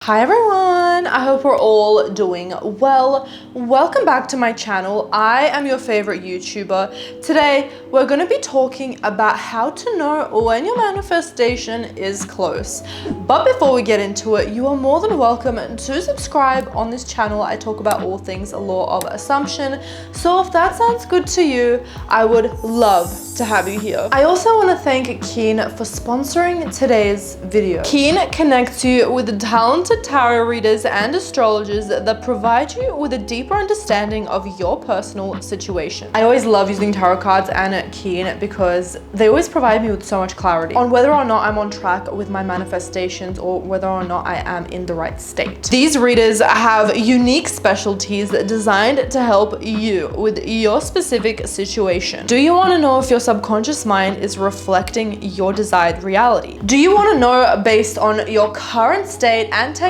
Hi everyone, I hope we're all doing well. Welcome back to my channel. I am your favorite YouTuber. Today, we're gonna be talking about how to know when your manifestation is close. But before we get into it, you are more than welcome to subscribe on this channel. I talk about all things law of assumption. So if that sounds good to you, I would love to have you here. I also want to thank Keen for sponsoring today's video. Keen connects you with talented tarot readers and astrologers that provide you with a deeper understanding of your personal situation. I always love using tarot cards and Keen because they always provide me with so much clarity on whether or not I'm on track with my manifestations or whether or not I am in the right state. These readers have unique specialties designed to help you with your specific situation. Do you want to know if your subconscious mind is reflecting your desired reality? Do you want to know, based on your current state and techniques,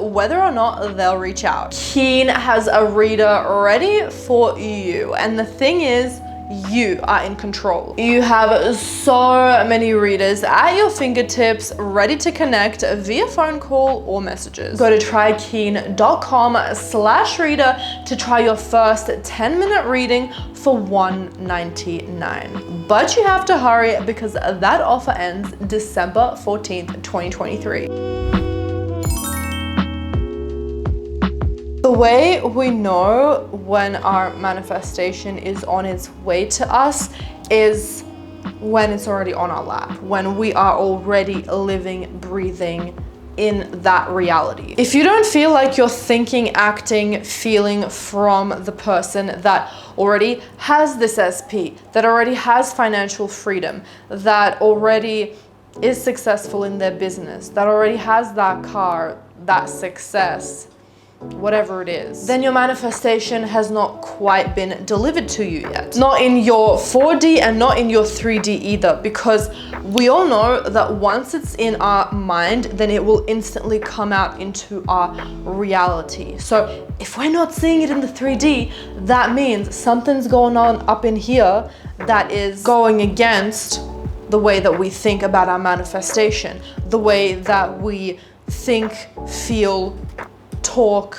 whether or not they'll reach out? Keen has a reader ready for you, and the thing is, you are in control. You have so many readers at your fingertips ready to connect via phone call or messages. Go to trykeen.com/Rita to try your first 10-minute reading for $199. But you have to hurry because that offer ends December 14th, 2023. The way we know when our manifestation is on its way to us is when it's already on our lap, when we are already living, breathing in that reality. If you don't feel like you're thinking, acting, feeling from the person that already has this SP, that already has financial freedom, that already is successful in their business, that already has that car, that success, whatever it is, then your manifestation has not quite been delivered to you yet. Not in your 4D and not in your 3D either, because we all know that once it's in our mind, then it will instantly come out into our reality. So if we're not seeing it in the 3D, that means something's going on up in here that is going against the way that we think about our manifestation, the way that we think, feel, talk,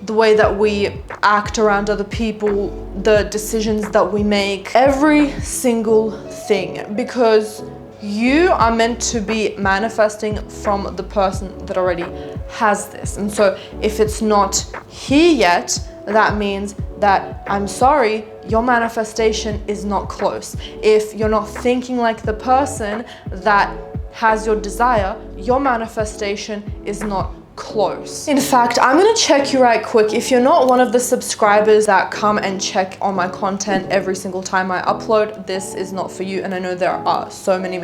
the way that we act around other people, the decisions that we make, every single thing, because you are meant to be manifesting from the person that already has this. And so if it's not here yet, that means that, I'm sorry, your manifestation is not close. If you're not thinking like the person that has your desire, your manifestation is not close. In fact, I'm gonna check you right quick. If you're not one of the subscribers that come and check on my content every single time I upload, this is not for you. And I know there are so many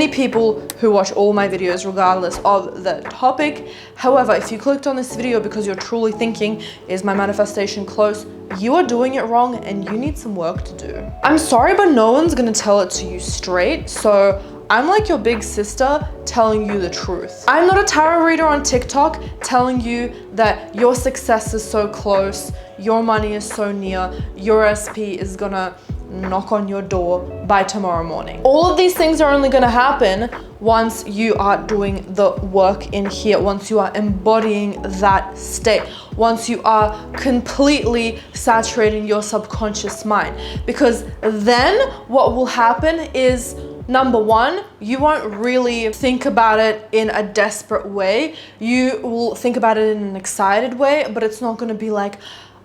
people who watch all my videos regardless of the topic. However, if you clicked on this video because you're truly thinking, is my manifestation close? You are doing it wrong and you need some work to do. I'm sorry, but no one's gonna tell it to you straight. So I'm like your big sister telling you the truth. I'm not a tarot reader on TikTok telling you that your success is so close, your money is so near, your SP is gonna knock on your door by tomorrow morning. All of these things are only gonna happen once you are doing the work in here, once you are embodying that state, once you are completely saturating your subconscious mind. Because then what will happen is, number one, you won't really think about it in a desperate way. You will think about it in an excited way, but it's not going to be like,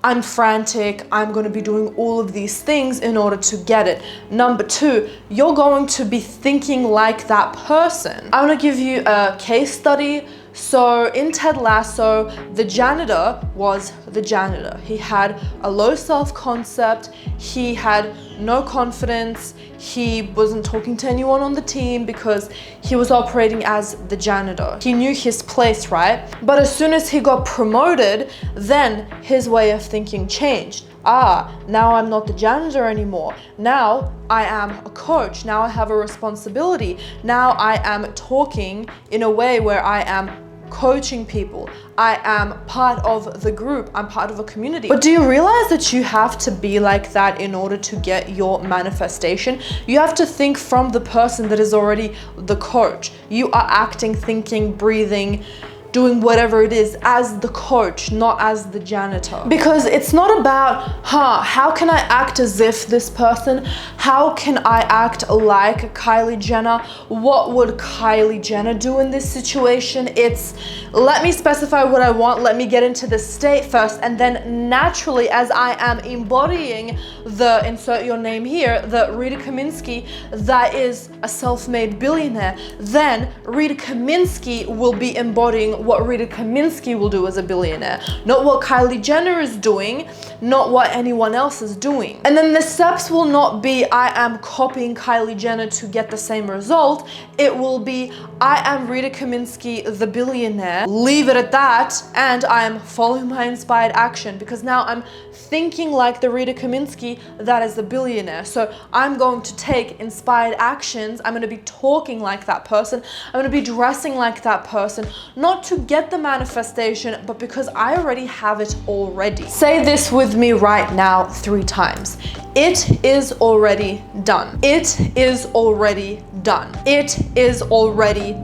I'm frantic, I'm going to be doing all of these things in order to get it. Number two, you're going to be thinking like that person. I want to give you a case study. So in Ted Lasso, the janitor was the janitor. He had a low self-concept, he had no confidence, he wasn't talking to anyone on the team because he was operating as the janitor. He knew his place, right? But as soon as he got promoted, then his way of thinking changed. Now I'm not the janitor anymore. Now I am a coach. Now I have a responsibility. Now I am talking in a way where I am coaching people. I am part of the group. I'm part of a community. But do you realize that you have to be like that in order to get your manifestation? You have to think from the person that is already the coach. You are acting, thinking, breathing, doing whatever it is as the coach, not as the janitor. Because it's not about, how can I act as if this person? How can I act like Kylie Jenner? What would Kylie Jenner do in this situation? It's, let me specify what I want, let me get into the state first, and then naturally, as I am embodying the, insert your name here, the Rita Kaminski that is a self-made billionaire, then Rita Kaminski will be embodying what Rita Kaminski will do as a billionaire, not what Kylie Jenner is doing, not what anyone else is doing. And then the steps will not be I am copying Kylie Jenner to get the same result. It will be I am Rita Kaminski, the billionaire, leave it at that, and I am following my inspired action, because now I'm thinking like the Rita Kaminski that is the billionaire. So I'm going to take inspired actions. I'm going to be talking like that person. I'm going to be dressing like that person, not to get the manifestation, but because I already have it already. Say this with me right now 3 times. It is already done. It is already done. It is already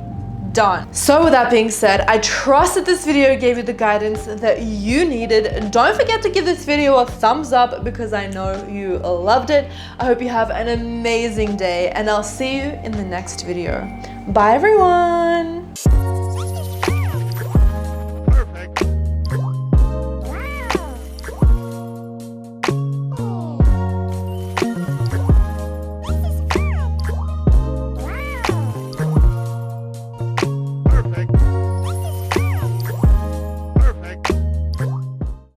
done. So with that being said, I trust that this video gave you the guidance that you needed. Don't forget to give this video a thumbs up because I know you loved it. I hope you have an amazing day, and I'll see you in the next video. Bye everyone.